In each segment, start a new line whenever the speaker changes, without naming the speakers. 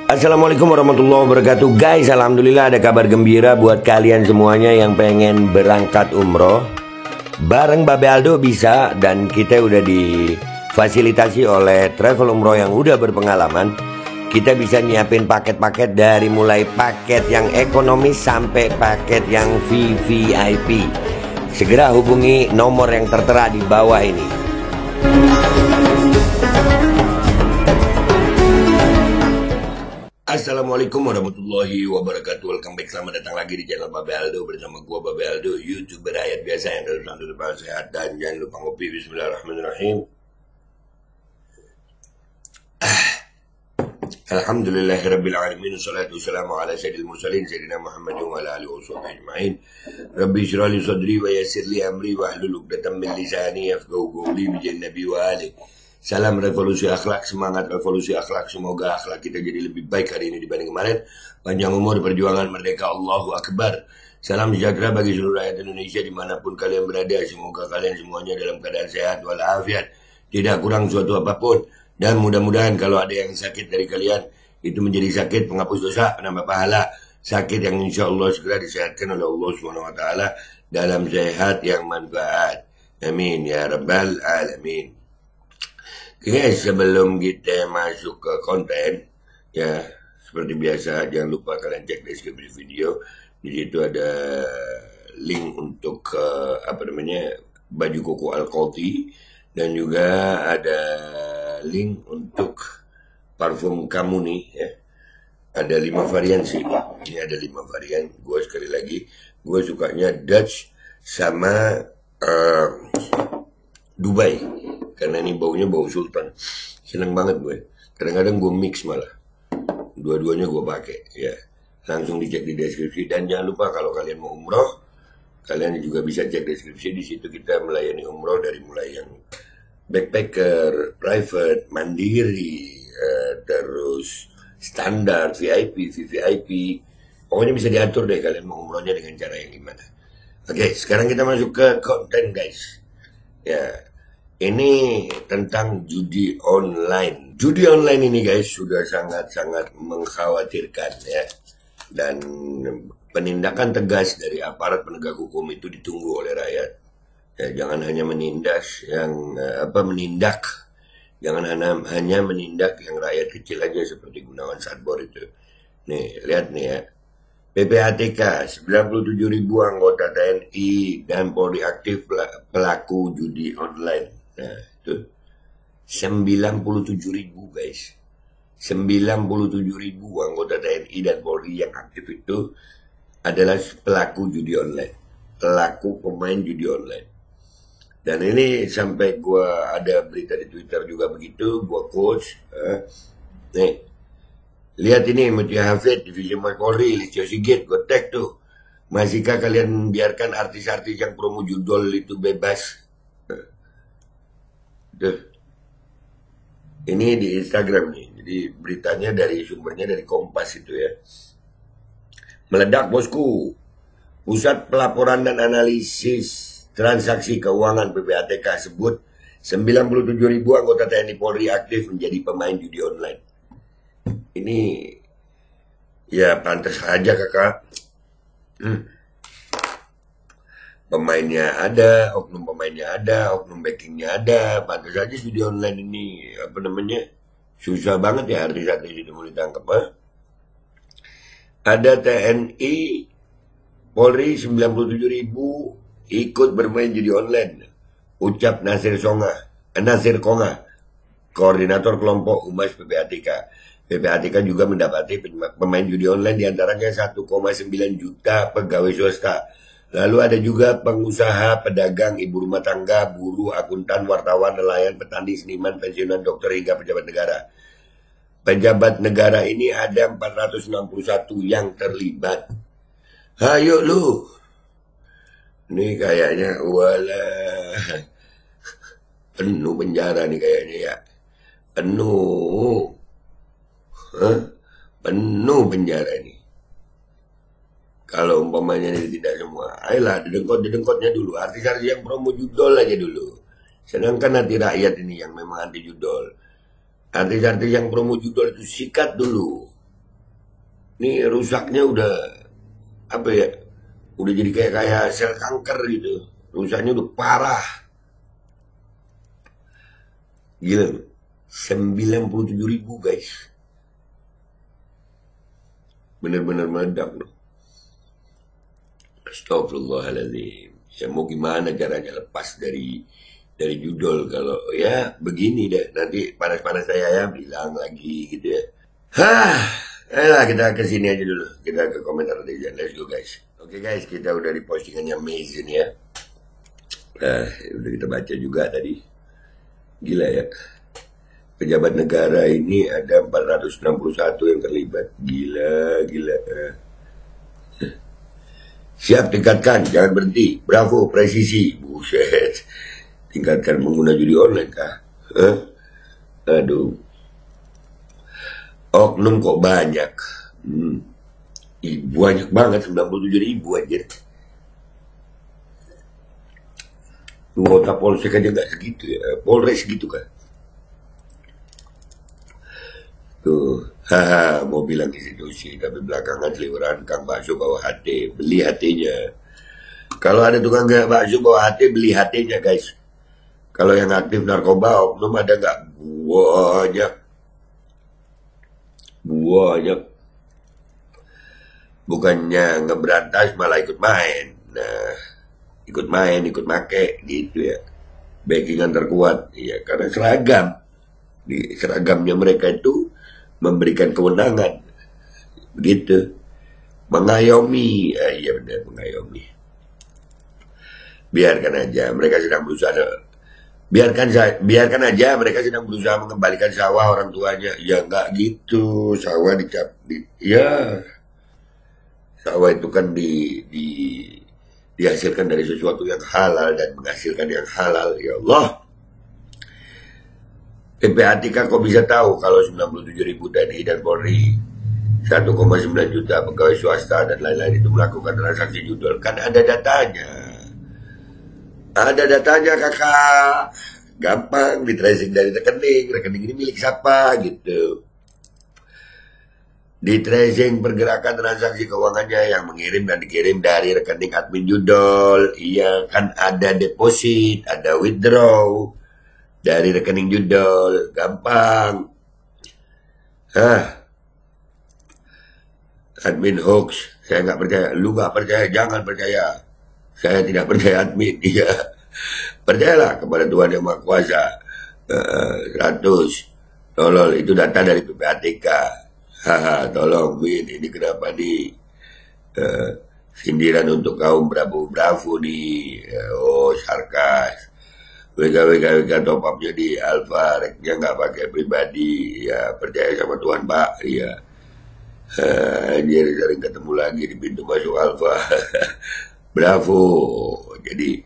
Assalamualaikum warahmatullahi wabarakatuh. Guys, alhamdulillah ada kabar gembira buat kalian semuanya yang pengen berangkat umroh. Bareng Babe Aldo bisa, dan kita udah difasilitasi oleh travel umroh yang udah berpengalaman. Kita bisa nyiapin paket-paket dari mulai paket yang ekonomis sampai paket yang VVIP. Segera hubungi nomor yang tertera di bawah ini. Assalamualaikum warahmatullahi wabarakatuh. Welcome back, selamat datang lagi di channel Babe Aldo bersama gua Babe Aldo, YouTuber rakyat biasa yang dalam depan sehat. Dan jangan lupa ngopi. Bismillahirrahmanirrahim. Alhamdulillahirabbil alamin, wassalatu wassalamu ala sayyidil mursalin sayyidina Muhammadin wa ala alihi washabbihi ajmain. Rabbi shrah li sadri wa yassir li amri wa hlul 'uqdatam min lisani yafqahu qawli bi nabi wa ali. Salam revolusi akhlak, semangat revolusi akhlak. Semoga akhlak kita jadi lebih baik hari ini dibanding kemarin. Panjang umur, perjuangan merdeka, Allahu Akbar. Salam sejahtera bagi seluruh rakyat Indonesia dimanapun kalian berada. Semoga kalian semuanya dalam keadaan sehat walafiat, tidak kurang suatu apapun. Dan mudah-mudahan kalau ada yang sakit dari kalian, itu menjadi sakit penghapus dosa, penambah pahala. Sakit yang insya Allah segera disehatkan oleh Allah SWT dalam sehat yang manfaat. Amin ya rabbal alamin. Oke, sebelum kita masuk ke konten, ya seperti biasa jangan lupa kalian cek deskripsi video. Di situ ada link untuk baju koko Al-Qoti, dan juga ada link untuk parfum kamu nih ya. Ada 5 varian sih. Ini ada 5 varian. Gue sekali lagi, gue sukanya Dutch sama Dubai. Karena ini baunya bau sultan. Seneng banget gue. Kadang-kadang gue mix malah. Dua-duanya gue pakai ya. Langsung dicek di deskripsi. Dan jangan lupa kalau kalian mau umroh, kalian juga bisa cek deskripsi. Di situ kita melayani umroh dari mulai yang backpacker, private, mandiri, terus standar, VIP, VVIP. Pokoknya bisa diatur deh kalian mau umrohnya dengan cara yang gimana. Oke, sekarang kita masuk ke konten guys. Ya, ini tentang judi online. Judi online ini guys sudah sangat-sangat mengkhawatirkan ya. Dan penindakan tegas dari aparat penegak hukum itu ditunggu oleh rakyat. Ya, jangan hanya menindas yang menindak. Jangan hanya menindak yang rakyat kecil aja seperti Gunawan Sarbor itu. Nih, lihat nih ya. PPATK 97.000 anggota TNI dan Polri aktif pelaku judi online. Nah, itu 97.000 guys. 97.000 anggota TNI dan Polri yang aktif itu adalah pelaku judi online. Pelaku pemain judi online. Dan ini sampai gua ada berita di Twitter juga begitu, gua coach. Nih, lihat ini Mutia Hafid, Divisi Polri, Listio Sigit, gua tag tuh. Masihkah kalian biarkan artis-artis yang promo judol itu bebas? Tuh. Ini di Instagram nih. Jadi beritanya sumbernya dari Kompas itu ya. Meledak bosku. Pusat Pelaporan dan Analisis Transaksi Keuangan PPATK sebut 97.000 anggota TNI Polri aktif menjadi pemain judi online. Ini ya pantas aja kakak. Pemainnya ada, oknum pemainnya ada, oknum backingnya ada. Pantas aja judi online ini susah banget ya artis-artis itu mau ditangkap. Ada TNI Polri 97.000 ikut bermain judi online. Ucap Nasir Konga, koordinator kelompok Humas PPATK. PPATK juga mendapati pemain judi online diantaranya 1,9 juta pegawai swasta. Lalu ada juga pengusaha, pedagang, ibu rumah tangga, buruh, akuntan, wartawan, nelayan, petani, seniman, pensiunan, dokter, hingga pejabat negara. Pejabat negara ini ada 461 yang terlibat. Hayo lu. Ini kayaknya penuh penjara nih kayaknya ya. Penuh penjara ini. Kalau umpamanya ini tidak semua, ayolah dedengkotnya dulu. Artis-artis yang promo judol aja dulu. Sedangkan hati rakyat ini yang memang anti judol. Artis-artis yang promo judol itu sikat dulu. Ini rusaknya udah apa ya? Udah jadi kayak sel kanker gitu. Rusaknya udah parah. Gila. 97.000 guys. Bener-bener meledak loh. Astagfirullahaladzim. Ya mau gimana caranya lepas dari judul kalau ya begini deh. Nanti panas-panas saya ya bilang lagi gitu ya. Ayolah kita ke sini aja dulu. Kita ke komentar aja. Let's go guys. Oke guys, kita udah di postingannya Mazen ya. Udah kita baca juga tadi. Gila ya. Pejabat negara ini ada 461 yang terlibat. Gila. Siap, tingkatkan, jangan berhenti. Bravo, presisi. Buset. Tingkatkan pengguna judi online kah? Aduh. Oknum kok banyak. Banyak banget, 97.000 aja. Anggota Polsek aja gak segitu ya. Polres gitu kan. Tuh, mau bilang institusi, tapi belakangan seliweran Kang Bakso bawa HT, beli HT-nya. Kalau ada tukang bakso bawa HT, beli HT-nya guys. Kalau yang aktif narkoba, oknum ada nggak? Banyak. Bukannya ngeberantas malah ikut main. Nah, ikut make gitu ya. Backingan terkuat, ya karena seragam. Di seragamnya mereka itu memberikan kewenangan, begitu, mengayomi, iya benar mengayomi. Biarkan aja mereka sedang berusaha, biarkan aja mereka sedang berusaha mengembalikan sawah orang tuanya. Ya nggak gitu, sawah ya sawah itu kan dihasilkan dari sesuatu yang halal dan menghasilkan yang halal. Ya Allah. PPATK kok bisa tahu kalau 97.000 TNI dan Polri, 1,9 juta pegawai swasta dan lain-lain itu melakukan transaksi judul? Kan ada datanya. Ada datanya kakak. Gampang di tracing dari rekening ini milik siapa gitu. Di tracing pergerakan transaksi keuangannya yang mengirim dan dikirim dari rekening admin judul. Iya kan ada deposit, ada withdraw dari rekening judul, gampang. Admin hoax, saya nggak percaya. Lu nggak percaya, jangan percaya. Saya tidak percaya admin. Iya, percayalah kepada Tuhan Yang Maha Kuasa. 100 tolol itu data dari PPATK. Tolong Win, ini kenapa nih? Sindiran untuk kaum bravo nih. Sarkas. WK top up-nya di Alfa, reknya nggak pakai pribadi, ya percaya sama Tuhan Pak, ya. Anjir, sering ketemu lagi di pintu masuk Alfa. Bravo. Jadi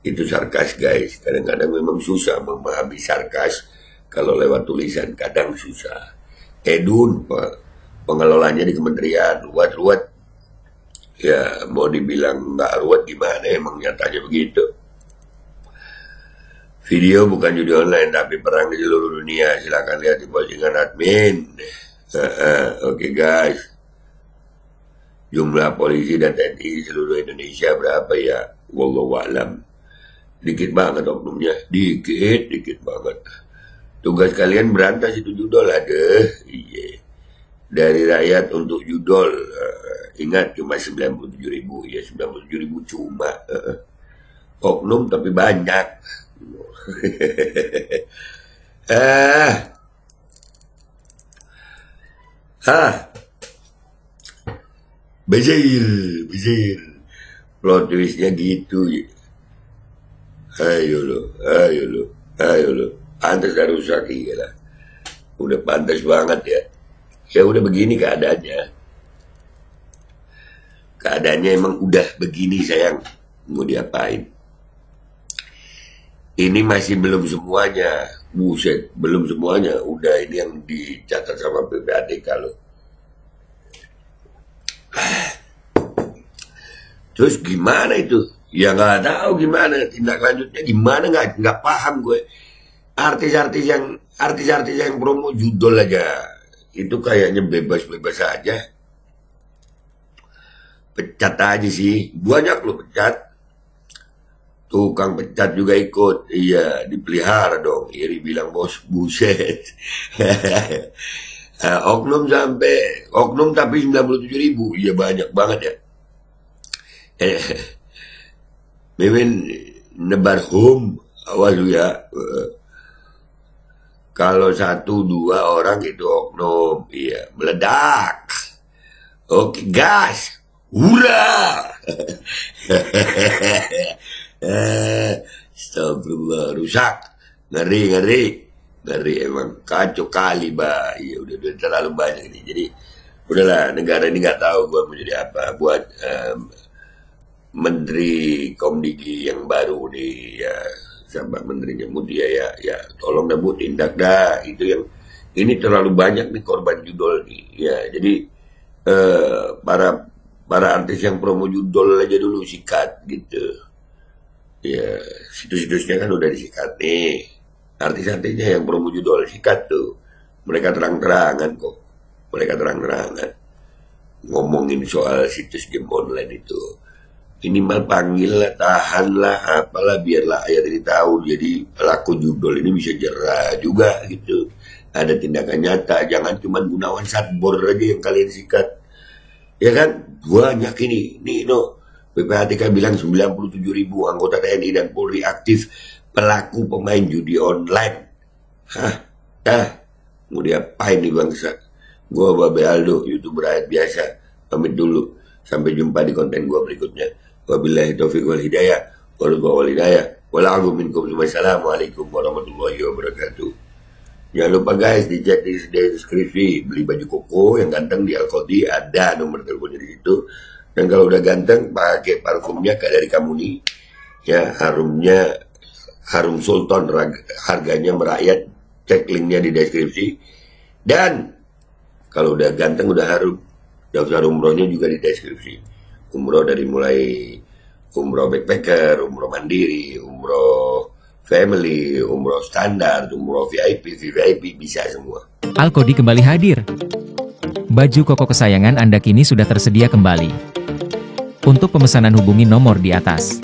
itu sarkas guys, kadang-kadang memang susah memahami sarkas kalau lewat tulisan, kadang susah. Edun, pengelolanya di kementerian, ruwet. Ya mau dibilang nggak ruwet gimana, emang nyatanya begitu. Video bukan judi online tapi perang di seluruh dunia. Silakan lihat di postingan admin. Oke guys. Jumlah polisi dan TNI seluruh Indonesia berapa ya? Wallahu a'lam. Dikit banget oknumnya. Dikit banget. Tugas kalian berantas itu judol ada. Iya. Dari rakyat untuk judol. Ingat cuma 97.000. Ya 97.000 cuma. Oknum tapi banyak. Bezir. Plot twistnya gitu ya. Ayo lo. Pantas dah rusak lah. Udah pantas banget ya. Ya udah begini keadaannya. Keadaannya emang udah begini sayang. Mau diapain? Ini masih belum semuanya. Buset, belum semuanya. Udah ini yang dicatat sama PPATK loh. Terus gimana itu? Ya nggak tahu gimana tindak lanjutnya gimana, nggak paham gue. Artis-artis yang promo judul aja itu kayaknya bebas aja. pecat aja sih. Banyak loh pecat. Tukang pecat juga ikut. Iya, dipelihara dong. Iri bilang bos, buset. Oknum tapi 97.000. Iya banyak banget ya. Mimin nebar home. Awas lu ya. Kalau 1-2 orang itu oknum. Iya, meledak. Oke, gas. Hurra. Astagfirullah, rusak. Ngeri emang kacau kali, bah. Ya udah terlalu banyak ini. Jadi udahlah, negara ini nggak tahu buat menjadi apa. Buat Menteri Komdigi yang baru nih, ya sama menterinya Mutia ya tolong dah Bu, tindak dah. Itu yang ini terlalu banyak nih korban judol nih. Ya jadi para artis yang promo judol aja dulu sikat gitu. Ya, situs-situsnya kan udah disikat nih. Artis-artisnya yang promo judol sikat tuh. Mereka terang-terangan kok. Ngomongin soal situs game online itu. Minimal panggil lah, tahan lah, apalah biarlah ayat ini tahu. Jadi pelaku judol ini bisa jerah juga gitu. Ada tindakan nyata, jangan cuma Gunawan Satbor aja yang kalian sikat. Ya kan? Banyak ini. Nih no. PPATK bilang 97.000 anggota TNI dan Polri aktif pelaku pemain judi online. Mau diapain nih bangsa? Gua Babe Aldo, YouTuber rakyat biasa. Pamit dulu. Sampai jumpa di konten gua berikutnya. Wabillahi taufiq wal hidayah. Walakum minkum. Wassalamualaikum warahmatullahi wabarakatuh. Jangan lupa guys, dicek di deskripsi. Beli baju koko yang ganteng di Alkodi, ada nomor teleponnya di situ. Dan kalau udah ganteng, pakai parfumnya kayak dari Kamuni. Ya, harum Sultan, harganya merayat. Cek linknya di deskripsi. Dan kalau udah ganteng, udah harum, daftar umrohnya juga di deskripsi. Umroh dari mulai umroh backpacker, umroh mandiri, umroh family, umroh standar, umroh VIP, VVIP, bisa semua.
Alkodi kembali hadir. Baju koko kesayangan Anda kini sudah tersedia kembali. Untuk pemesanan hubungi nomor di atas.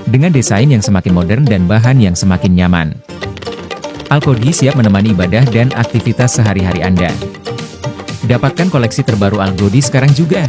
Dengan desain yang semakin modern dan bahan yang semakin nyaman. Alkodi siap menemani ibadah dan aktivitas sehari-hari Anda. Dapatkan koleksi terbaru Alkodi sekarang juga.